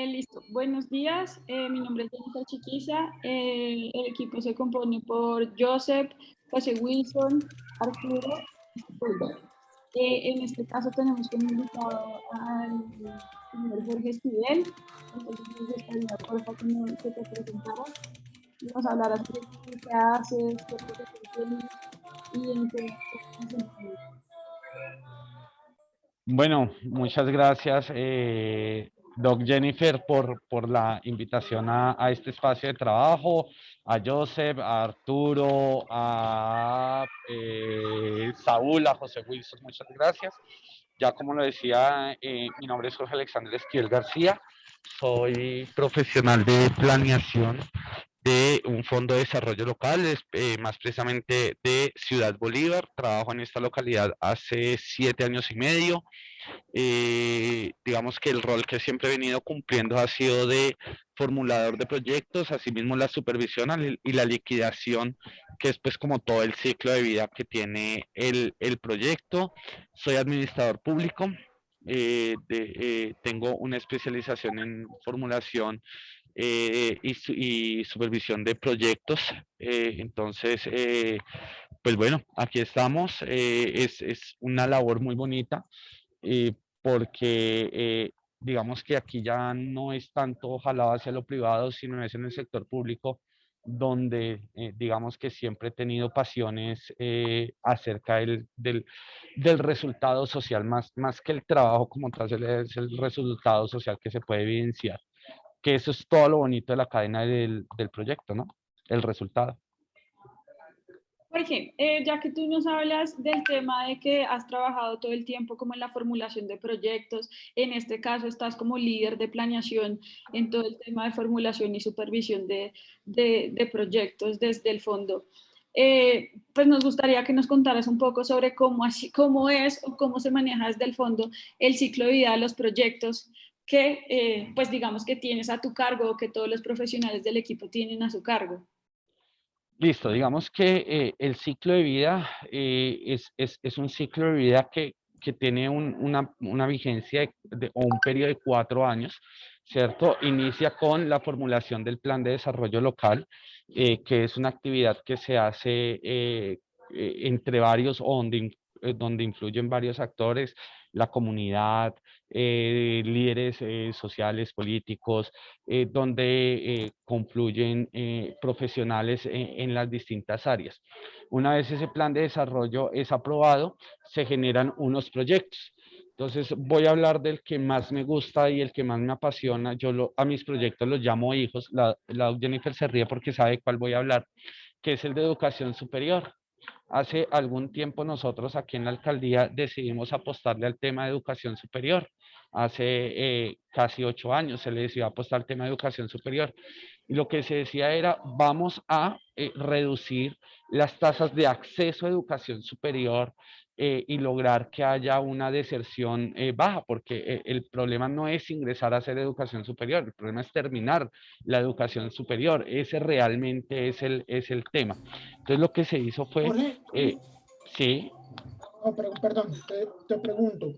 Listo. Buenos días. Mi nombre es Jennifer Chiquiza. El equipo se compone por Joseph, José Wilson, Arturo y Sepúlveda. En este caso tenemos como invitado al señor Jorge Esquivel. Entonces nos gustaría, por favor, que te presentaras y nos hablaras de qué haces, qué profesión tienes y en qué te desempeñas. Bueno, muchas gracias, Doc Jennifer, por la invitación a este espacio de trabajo, a Joseph, a Arturo, a Saúl, a José Wilson, muchas gracias. Ya como lo decía, mi nombre es Jorge Alexander Esquivel García, soy profesional de planeación de un fondo de desarrollo local, más precisamente de Ciudad Bolívar. Trabajo en esta localidad hace 7 años y medio. Digamos que el rol que siempre he venido cumpliendo ha sido de formulador de proyectos, asimismo la supervisión y la liquidación, que es pues como todo el ciclo de vida que tiene el proyecto. Soy administrador público, tengo una especialización en formulación y supervisión de proyectos. Pues bueno, aquí estamos. Es una labor muy bonita eh, porque digamos que aquí ya no es tanto jalado hacia lo privado, sino es en el sector público donde digamos que siempre he tenido pasiones acerca del resultado social, más que el trabajo como tal, es el resultado social que se puede evidenciar, que eso es todo lo bonito de la cadena del proyecto, ¿no? El resultado. Jorge, ya que tú nos hablas del tema de que has trabajado todo el tiempo como en la formulación de proyectos, en este caso estás como líder de planeación en todo el tema de formulación y supervisión de proyectos desde el fondo. Pues nos gustaría que nos contaras un poco sobre cómo es o cómo se maneja desde el fondo el ciclo de vida de los proyectos que, pues digamos que tienes a tu cargo o que todos los profesionales del equipo tienen a su cargo. Listo, digamos que el ciclo de vida es un ciclo de vida que tiene una vigencia o un periodo de 4 años, ¿cierto? Inicia con la formulación del plan de desarrollo local, que es una actividad que se hace entre varios, o donde influyen varios actores, la comunidad, líderes sociales, políticos, donde confluyen profesionales en las distintas áreas. Una vez ese plan de desarrollo es aprobado, se generan unos proyectos. Entonces voy a hablar del que más me gusta y el que más me apasiona. A mis proyectos los llamo hijos. La Jennifer se ríe porque sabe cuál voy a hablar, que es el de educación superior. Hace algún tiempo nosotros aquí en la alcaldía decidimos apostarle al tema de educación superior. Hace casi 8 años se le decidió apostar al tema de educación superior. Y lo que se decía era, vamos a reducir las tasas de acceso a educación superior y lograr que haya una deserción baja, porque el problema no es ingresar a hacer educación superior, el problema es terminar la educación superior. Ese realmente es el tema. Entonces lo que se hizo fue, Jorge, sí, no, perdón, te pregunto,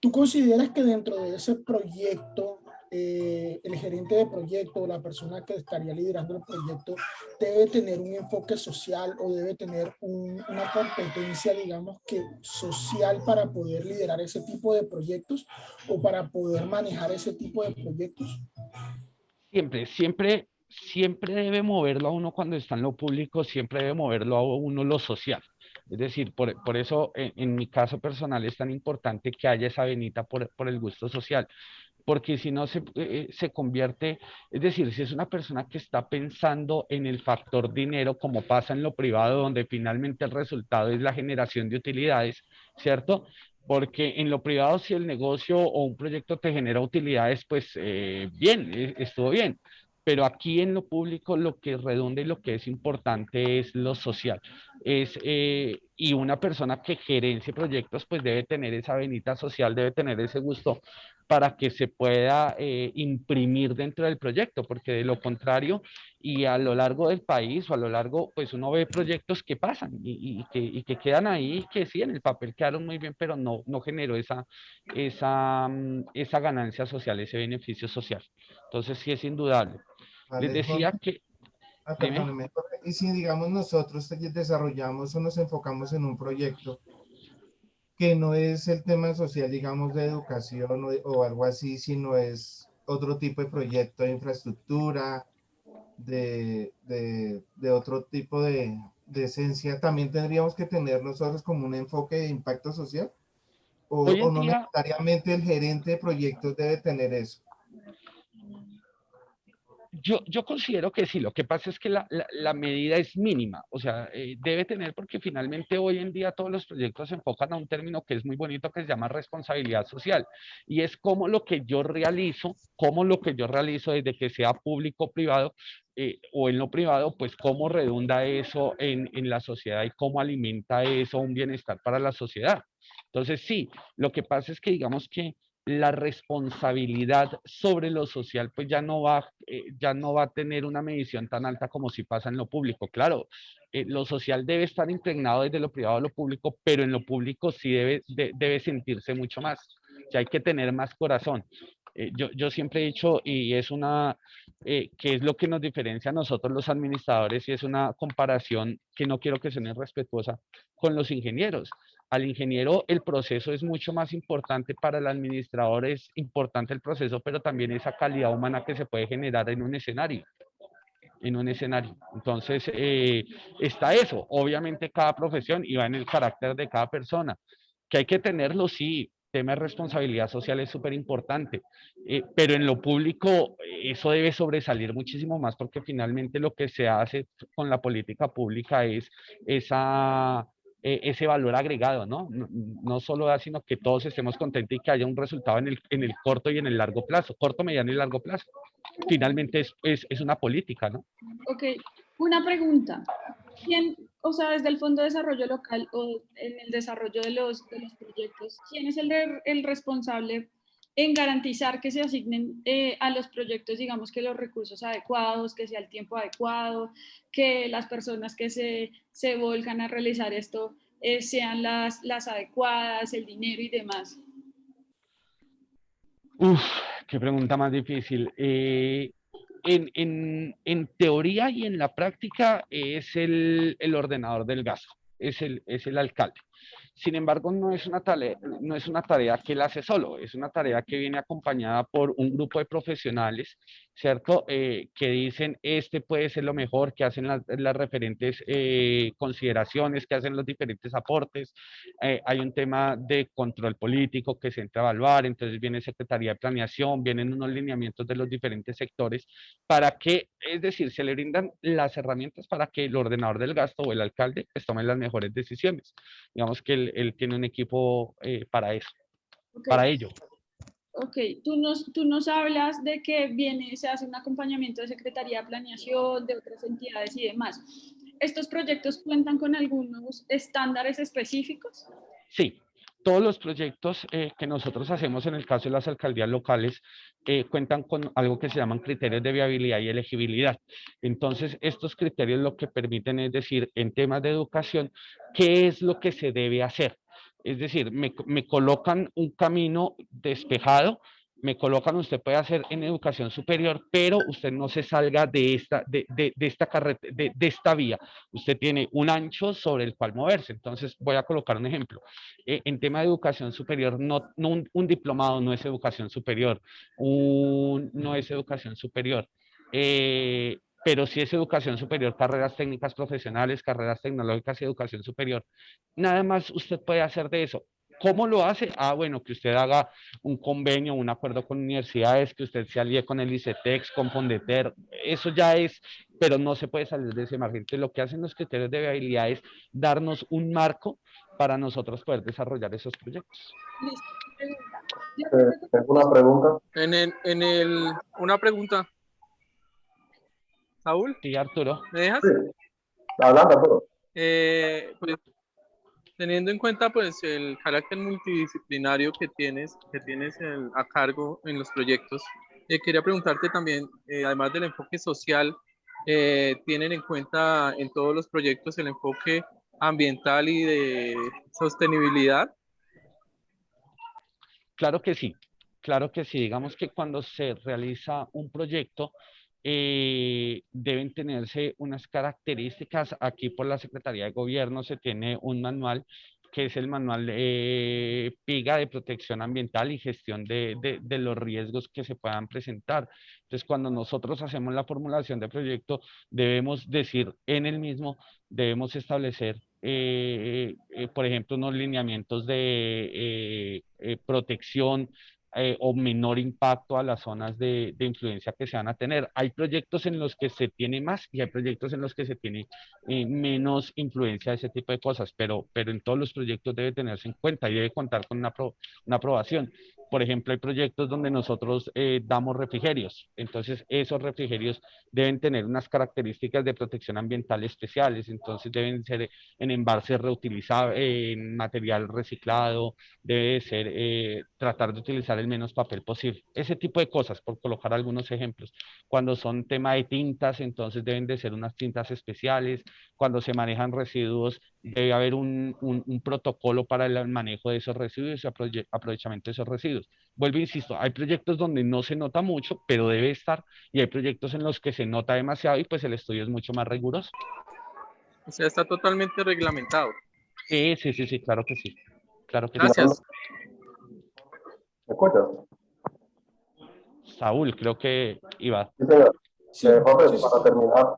¿tú consideras que dentro de ese proyecto, el gerente de proyecto, la persona que estaría liderando el proyecto, debe tener un enfoque social o debe tener una competencia, digamos que social para poder liderar ese tipo de proyectos o para poder manejar ese tipo de proyectos? siempre debe moverlo a uno cuando está en lo público, siempre debe moverlo a uno lo social. Es decir, por eso en mi caso personal es tan importante que haya esa venita por el gusto social, porque si no se convierte, es decir, si es una persona que está pensando en el factor dinero, como pasa en lo privado, donde finalmente el resultado es la generación de utilidades, ¿cierto? Porque en lo privado, si el negocio o un proyecto te genera utilidades, pues bien, estuvo bien. Pero aquí en lo público lo que redunda y lo que es importante es lo social. y una persona que gerencie proyectos, pues debe tener esa venita social, debe tener ese gusto para que se pueda imprimir dentro del proyecto, porque de lo contrario, y a lo largo del país o a lo largo, pues uno ve proyectos que pasan y que quedan ahí, que sí, en el papel quedaron muy bien, pero no generó esa ganancia social, ese beneficio social. Entonces sí es indudable. Les Vale, decía Jorge. que, dime. Perdóneme, Jorge. Y si, digamos, nosotros desarrollamos o nos enfocamos en un proyecto que no es el tema social, digamos, de educación o algo así, sino es otro tipo de proyecto de infraestructura, de otro tipo de esencia, ¿también tendríamos que tener nosotros como un enfoque de impacto social? Hoy O en no día, necesariamente el gerente de proyectos debe tener eso? yo considero que sí, lo que pasa es que la medida es mínima, o sea, debe tener porque finalmente hoy en día todos los proyectos se enfocan a un término que es muy bonito que se llama responsabilidad social y es como lo que yo realizo, como lo que yo realizo desde que sea público o privado o en lo privado, pues cómo redunda eso en la sociedad y cómo alimenta eso un bienestar para la sociedad. Entonces sí, lo que pasa es que digamos que la responsabilidad sobre lo social pues ya no va a tener una medición tan alta como si pasa en lo público. Claro, lo social debe estar impregnado desde lo privado a lo público, pero en lo público sí debe sentirse mucho más. O sea, hay que tener más corazón. Yo siempre he dicho, y es que es lo que nos diferencia a nosotros los administradores, y es una comparación que no quiero que sea irrespetuosa con los ingenieros. Al ingeniero el proceso es mucho más importante, para el administrador es importante el proceso, pero también esa calidad humana que se puede generar en un escenario. Entonces, está eso. Obviamente cada profesión y va en el carácter de cada persona. Que hay que tenerlo, sí. Tema de responsabilidad social es súper importante, pero en lo público eso debe sobresalir muchísimo más porque finalmente lo que se hace con la política pública es ese valor agregado, ¿no? No solo da, sino que todos estemos contentos y que haya un resultado en el corto y en el largo plazo, corto, mediano y largo plazo. Finalmente es una política, ¿no? Ok, una pregunta. ¿Quién, o sea, desde el Fondo de Desarrollo Local o en el desarrollo de los proyectos, quién es el responsable en garantizar que se asignen a los proyectos, digamos, que los recursos adecuados, que sea el tiempo adecuado, que las personas que se volcan a realizar esto sean las adecuadas, el dinero y demás? Uf, qué pregunta más difícil. En teoría y en la práctica es el ordenador del gasto, es el alcalde. Sin embargo, no es una tarea que él hace solo, es una tarea que viene acompañada por un grupo de profesionales, ¿cierto? Que dicen, este puede ser lo mejor, que hacen las referentes consideraciones, que hacen los diferentes aportes. Hay un tema de control político que se entra a evaluar, entonces viene Secretaría de Planeación, vienen unos lineamientos de los diferentes sectores para que, es decir, se le brindan las herramientas para que el ordenador del gasto o el alcalde pues tome las mejores decisiones. Digamos que él tiene un equipo para eso, Okay. para ello. Ok, tú nos hablas de que se hace un acompañamiento de Secretaría de Planeación, de otras entidades y demás. ¿Estos proyectos cuentan con algunos estándares específicos? Sí, todos los proyectos que nosotros hacemos en el caso de las alcaldías locales cuentan con algo que se llaman criterios de viabilidad y elegibilidad. Entonces, estos criterios lo que permiten es decir, en temas de educación, ¿qué es lo que se debe hacer? Es decir, me colocan un camino despejado, me colocan, usted puede hacer en educación superior, pero usted no se salga de esta carretera, de esta vía. Usted tiene un ancho sobre el cual moverse. Entonces, voy a colocar un ejemplo. En tema de educación superior, un diplomado no es educación superior, no es educación superior. Pero sí es educación superior, carreras técnicas profesionales, carreras tecnológicas y educación superior. Nada más usted puede hacer de eso. ¿Cómo lo hace? Ah, bueno, que usted haga un convenio, un acuerdo con universidades, que usted se alíe con el ICETEX, con Fondeter, eso ya es, pero no se puede salir de ese margen. Entonces, lo que hacen los criterios de viabilidad es darnos un marco para nosotros poder desarrollar esos proyectos. Listo. Pregunta. Tengo una pregunta. Una pregunta, Saúl, Sí, Arturo. ¿me dejas? Sí, adelante, Arturo. Pues teniendo en cuenta pues el carácter multidisciplinario que tienes a cargo en los proyectos, quería preguntarte también, además del enfoque social, ¿tienen en cuenta en todos los proyectos el enfoque ambiental y de sostenibilidad? Claro que sí, claro que sí. Digamos que cuando se realiza un proyecto, deben tenerse unas características. Aquí por la Secretaría de Gobierno se tiene un manual que es el manual PIGA de protección ambiental y gestión de los riesgos que se puedan presentar. Entonces, cuando nosotros hacemos la formulación de proyecto, debemos decir en el mismo, debemos establecer por ejemplo, unos lineamientos de protección o menor impacto a las zonas de influencia que se van a tener. Hay proyectos en los que se tiene más y hay proyectos en los que se tiene menos influencia de ese tipo de cosas, pero en todos los proyectos debe tenerse en cuenta y debe contar con una aprobación. Por ejemplo, hay proyectos donde nosotros damos refrigerios, entonces esos refrigerios deben tener unas características de protección ambiental especiales, entonces deben ser en envases reutilizables, en material reciclado, debe ser tratar de utilizar el menos papel posible. Ese tipo de cosas, por colocar algunos ejemplos. Cuando son tema de tintas, entonces deben de ser unas tintas especiales. Cuando se manejan residuos, debe haber un protocolo para el manejo de esos residuos y aprovechamiento de esos residuos. Vuelvo, insisto, hay proyectos donde no se nota mucho, pero debe estar, y hay proyectos en los que se nota demasiado y pues el estudio es mucho más riguroso. O sea, está totalmente reglamentado. Sí, sí, sí, sí, claro que sí. Claro que sí. Gracias. ¿Me escuchas? Saúl, creo que iba. Sí, señor. Sí, Jorge, sí, sí, para sí. terminar,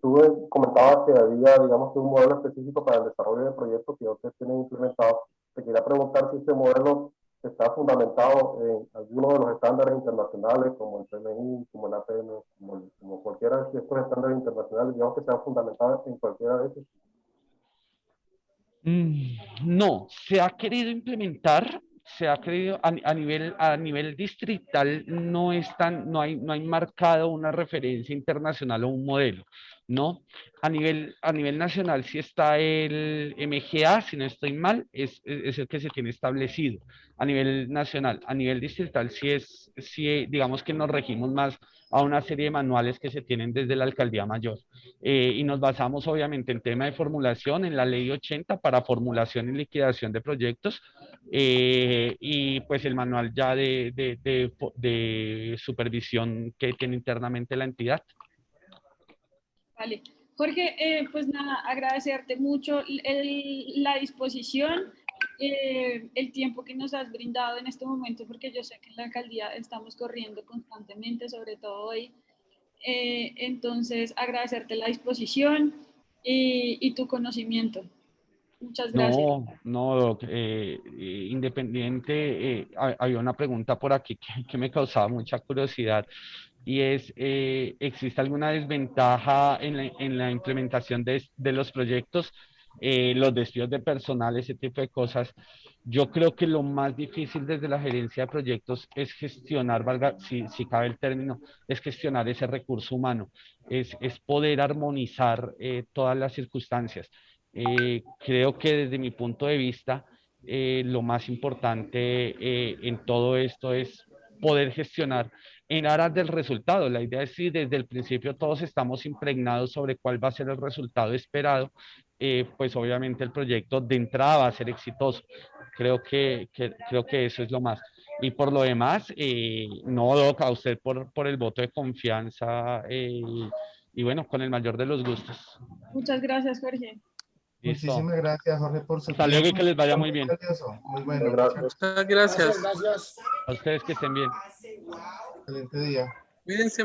tú comentabas que había, digamos, que un modelo específico para el desarrollo de proyectos que ustedes tienen implementados. Te quería preguntar si este modelo está fundamentado en alguno de los estándares internacionales, como el PMI, como el APM, como cualquiera de estos estándares internacionales, digamos que sean fundamentados en cualquiera de esos. No, se ha querido implementar, se ha querido a nivel distrital no hay marcado una referencia internacional o un modelo, ¿no? A nivel nacional sí está el MGA, si no estoy mal, es el que se tiene establecido a nivel nacional. A nivel distrital sí, digamos que nos regimos más a una serie de manuales que se tienen desde la Alcaldía Mayor. Y nos basamos obviamente en tema de formulación, en la ley 80 para formulación y liquidación de proyectos, y pues el manual ya de supervisión que tiene internamente la entidad. Vale. Jorge, pues nada, agradecerte mucho la disposición, el tiempo que nos has brindado en este momento, porque yo sé que en la alcaldía estamos corriendo constantemente, sobre todo hoy. Entonces, agradecerte la disposición y tu conocimiento. Muchas gracias. No, no, Doc, independiente, había una pregunta por aquí que me causaba mucha curiosidad y es, ¿existe alguna desventaja en la implementación de los proyectos, los despidos de personal, ese tipo de cosas? Yo creo que lo más difícil desde la gerencia de proyectos es gestionar, valga, si cabe el término, es gestionar ese recurso humano, es poder armonizar todas las circunstancias. Creo que desde mi punto de vista, lo más importante en todo esto es poder gestionar en aras del resultado. La idea es si desde el principio todos estamos impregnados sobre cuál va a ser el resultado esperado, pues obviamente el proyecto de entrada va a ser exitoso. Creo que eso es lo más. Y por lo demás, no, Doc, a usted por el voto de confianza y bueno, con el mayor de los gustos. Muchas gracias, Jorge. Listo. Muchísimas gracias, Jorge, por su Hasta luego y tiempo. que les vaya muy Muy bien. valioso, muy bueno. Gracias. Muchas Gracias, gracias. gracias. A ustedes que estén bien. Excelente día. Cuídense mucho.